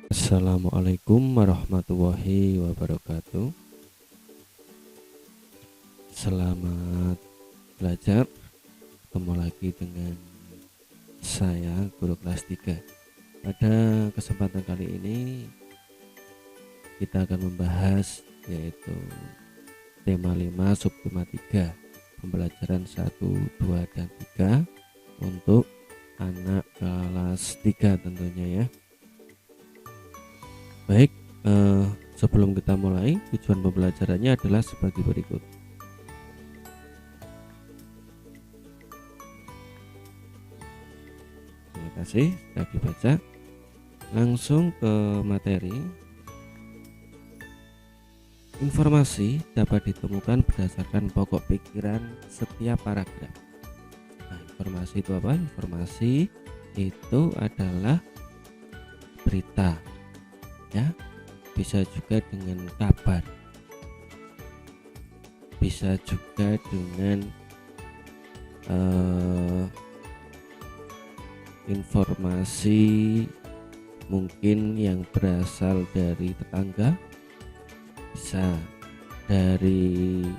Assalamualaikum warahmatullahi wabarakatuh. Selamat belajar. Ketemu lagi dengan saya, guru kelas 3. Pada kesempatan kali ini kita akan membahas yaitu tema 5 subtema 3, pembelajaran 1, 2, dan 3 untuk anak kelas 3 tentunya ya. Baik, sebelum kita mulai, tujuan pembelajarannya adalah sebagai berikut. Terima kasih sudah dibaca. Langsung ke materi. Informasi dapat ditemukan berdasarkan pokok pikiran setiap paragraf. Nah, informasi itu apa? Informasi itu adalah berita, ya. Bisa juga dengan kabar, bisa juga dengan informasi mungkin yang berasal dari tetangga, bisa dari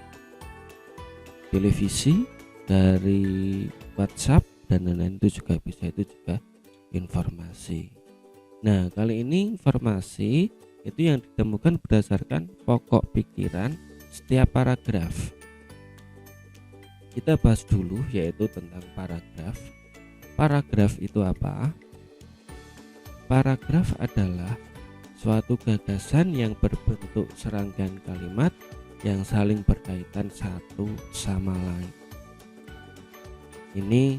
televisi, dari WhatsApp dan lain-lain, itu juga bisa, itu juga informasi. Nah, kali ini informasi itu yang ditemukan berdasarkan pokok pikiran setiap paragraf. Kita bahas dulu yaitu tentang paragraf. Paragraf itu apa? Paragraf adalah suatu gagasan yang berbentuk serangkaian kalimat yang saling berkaitan satu sama lain. Ini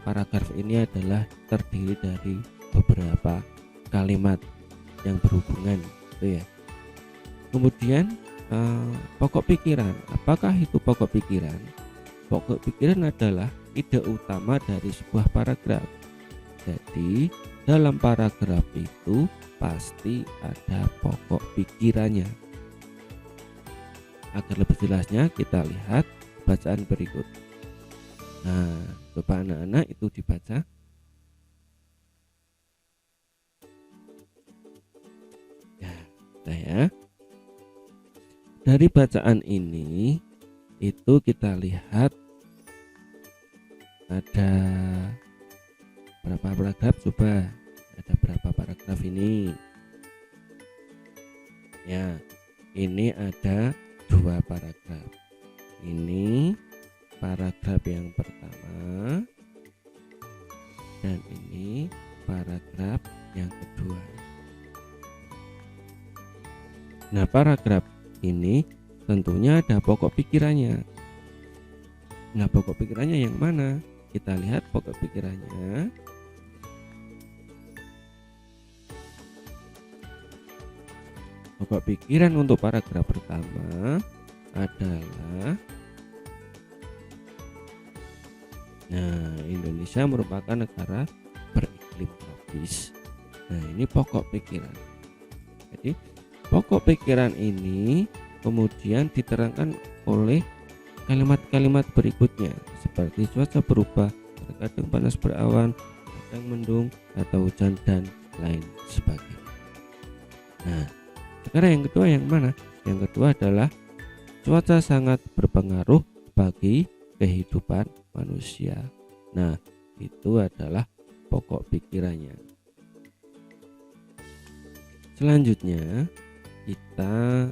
paragraf ini adalah terdiri dari beberapa kalimat yang berhubungan, gitu ya. Kemudian pokok pikiran. Apakah itu pokok pikiran? Pokok pikiran adalah ide utama dari sebuah paragraf. Jadi dalam paragraf itu pasti ada pokok pikirannya. Agar lebih jelasnya kita lihat bacaan berikut. Nah, coba anak-anak itu dibaca. Ya, dari bacaan ini itu kita lihat ada berapa paragraf, coba ada berapa paragraf ini ya. Ini ada 2 paragraf. Ini paragraf yang pertama dan ini paragraf yang kedua. Nah, paragraf ini tentunya ada pokok pikirannya. Nah, pokok pikirannya yang mana? Kita lihat pokok pikirannya. Pokok pikiran untuk paragraf pertama adalah Indonesia merupakan negara beriklim tropis. Nah, ini pokok pikiran. Jadi pokok pikiran ini kemudian diterangkan oleh kalimat-kalimat berikutnya seperti cuaca berubah, terkadang panas berawan, kadang mendung atau hujan dan lain sebagainya. Nah, sekarang yang kedua yang mana? Yang kedua adalah cuaca sangat berpengaruh bagi kehidupan manusia. Nah, itu adalah pokok pikirannya. Selanjutnya kita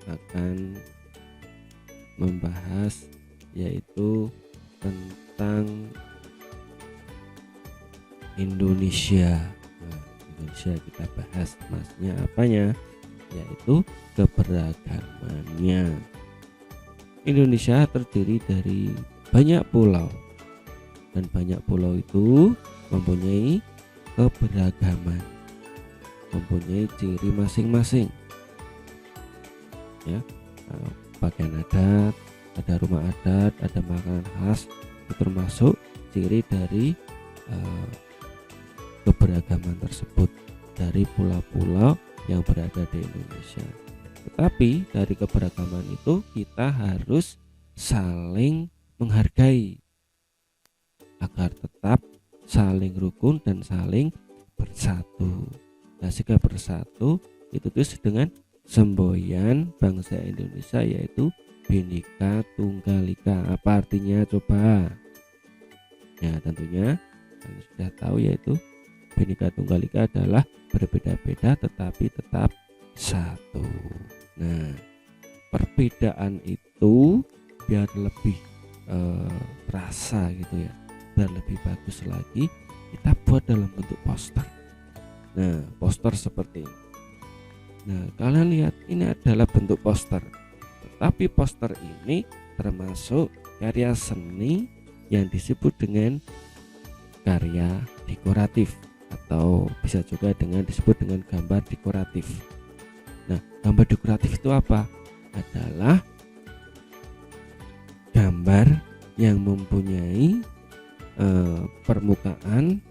akan membahas yaitu tentang Indonesia. Nah, Indonesia kita bahas, maksudnya apanya? Yaitu keberagamannya. Indonesia terdiri dari banyak pulau dan banyak pulau itu mempunyai keberagaman, mempunyai ciri masing-masing ya. Pakaian adat, ada rumah adat, ada makanan khas, itu termasuk ciri dari keberagaman tersebut dari pulau-pulau yang berada di Indonesia. Tetapi dari keberagaman itu kita harus saling menghargai agar tetap saling rukun dan saling bersatu. Asika Bersatu itu tulis dengan semboyan bangsa Indonesia, yaitu Bhinneka Tunggal Ika. Apa artinya coba? Ya tentunya kalian sudah tahu, yaitu Bhinneka Tunggal Ika adalah berbeda-beda tetapi tetap satu. Nah, perbedaan itu biar lebih terasa gitu ya, biar lebih bagus lagi, kita buat dalam bentuk poster. Nah, poster seperti ini. Nah, kalian lihat, ini adalah bentuk poster, tetapi poster ini termasuk karya seni yang disebut dengan karya dekoratif, atau bisa juga disebut dengan gambar dekoratif. Nah, gambar dekoratif itu apa? Adalah gambar yang mempunyai permukaan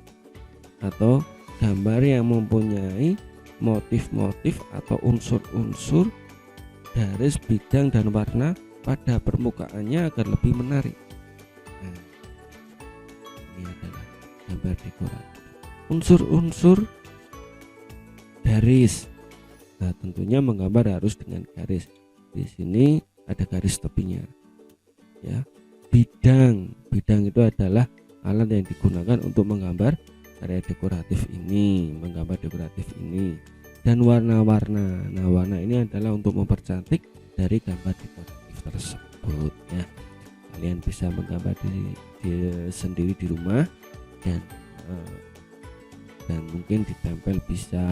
atau gambar yang mempunyai motif-motif atau unsur-unsur garis, bidang, dan warna pada permukaannya agar lebih menarik. Nah, ini adalah gambar dekoratif. Unsur-unsur garis. Nah, tentunya menggambar harus dengan garis. Di sini ada garis tepinya. Ya, bidang itu adalah alat yang digunakan untuk menggambar karya dekoratif ini, dan warna-warna. Nah, warna ini adalah untuk mempercantik dari gambar dekoratif tersebut ya. Kalian bisa menggambar sendiri di rumah, dan mungkin ditempel, bisa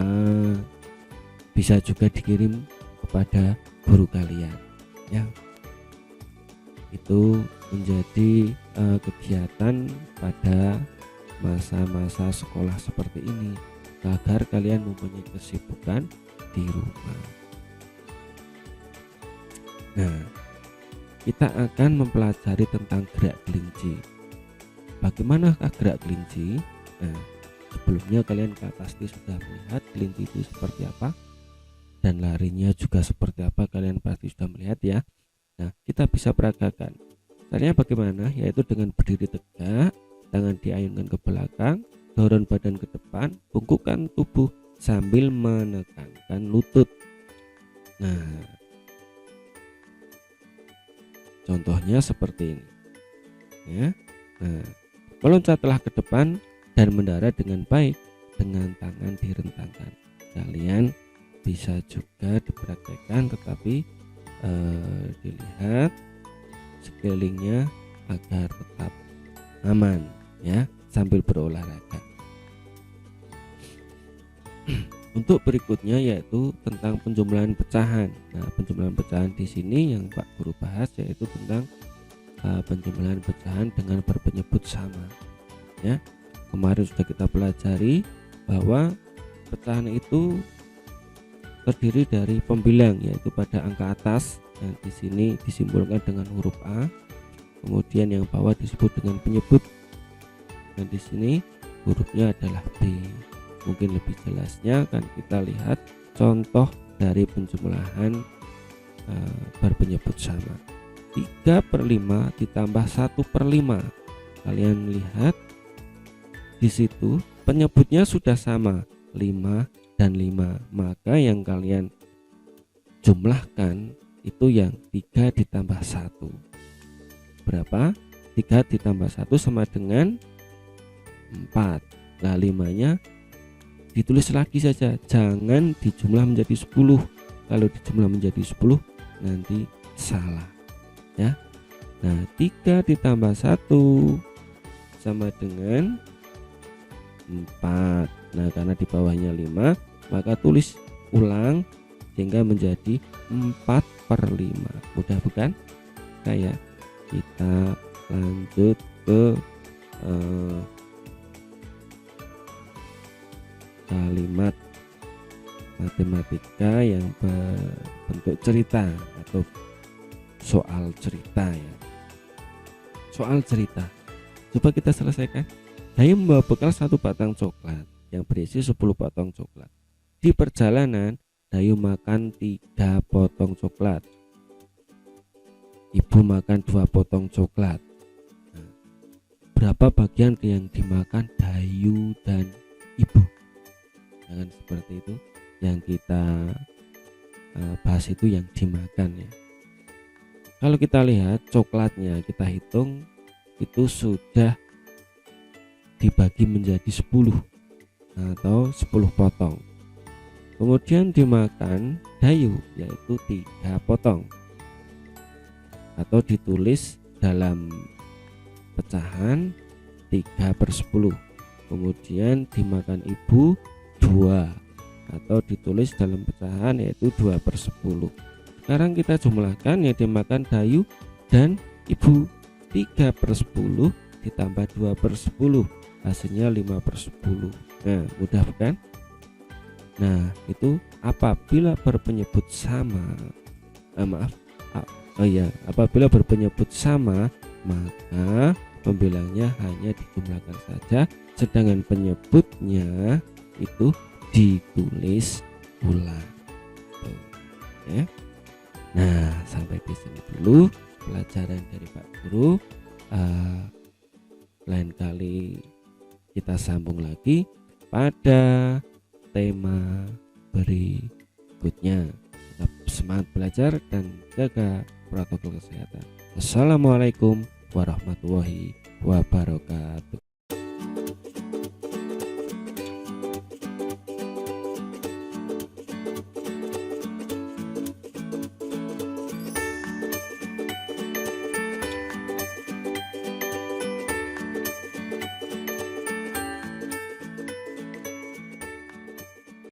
juga dikirim kepada guru kalian ya. Itu menjadi kegiatan pada masa-masa sekolah seperti ini, agar kalian mempunyai kesibukan di rumah. Nah, kita akan mempelajari tentang gerak kelinci. Bagaimanakah gerak kelinci? Nah, sebelumnya kalian pasti sudah melihat kelinci itu seperti apa, dan larinya juga seperti apa, kalian pasti sudah melihat ya. Nah, kita bisa peragakan. Caranya bagaimana? Yaitu dengan berdiri tegak, tangan diayunkan ke belakang, dorong badan ke depan, bungkukkan tubuh sambil menekankan lutut. Nah, contohnya seperti ini ya. Nah, meloncatlah ke depan dan mendarat dengan baik dengan tangan direntangkan. Kalian bisa juga dipraktekkan, tetapi dilihat sekelilingnya agar tetap aman ya, sambil berolahraga. Untuk berikutnya yaitu tentang penjumlahan pecahan. Nah, penjumlahan pecahan di sini yang Pak Guru bahas yaitu tentang penjumlahan pecahan dengan berpenyebut sama ya. Kemarin sudah kita pelajari bahwa pecahan itu terdiri dari pembilang, yaitu pada angka atas yang di sini disimbolkan dengan huruf A, kemudian yang bawah disebut dengan penyebut, dan di sini hurufnya adalah B. Mungkin lebih jelasnya kan kita lihat contoh dari penjumlahan berpenyebut sama. 3/5 ditambah 1/5. Kalian lihat di situ penyebutnya sudah sama, 5 dan 5, maka yang kalian jumlahkan itu yang 3 ditambah 1. Berapa? 3 ditambah 1 sama dengan 4. Nah, 5-nya ditulis lagi saja, jangan dijumlah menjadi 10. Kalau dijumlah menjadi 10 nanti salah ya. Nah, 3 ditambah 1 sama dengan 4. Nah, karena di bawahnya 5, maka tulis ulang sehingga menjadi 4/5. Mudah bukan? Kayak kita lanjut ke kalimat matematika yang berbentuk cerita atau soal cerita ya. Soal cerita, coba kita selesaikan. Dayu membawa bekal 1 batang coklat yang berisi 10 potong coklat. Di perjalanan, Dayu makan 3 potong coklat. Ibu makan 2 potong coklat. Nah, berapa bagian yang dimakan Dayu dan ibu? Jangan seperti itu. Yang kita bahas itu yang dimakan ya. Kalau kita lihat coklatnya, kita hitung itu sudah dibagi menjadi 10 atau 10 potong. Kemudian dimakan dayu, yaitu 3 potong, atau ditulis dalam pecahan 3/10. Kemudian dimakan ibu 2, atau ditulis dalam pecahan yaitu 2/10. Sekarang kita jumlahkan, yang dimakan dayu dan ibu 3/10 ditambah 2/10, hasilnya 5/10. Nah, mudah bukan? Nah, itu apabila berpenyebut sama, apabila berpenyebut sama, maka pembilangnya hanya dijumlahkan saja, sedangkan penyebutnya itu ditulis ulang. Tuh, ya. Nah, sampai di sini dulu pelajaran dari Pak Guru. Lain kali kita sambung lagi pada tema berikutnya. Tetap semangat belajar dan jaga protokol kesehatan. Assalamualaikum warahmatullahi wabarakatuh.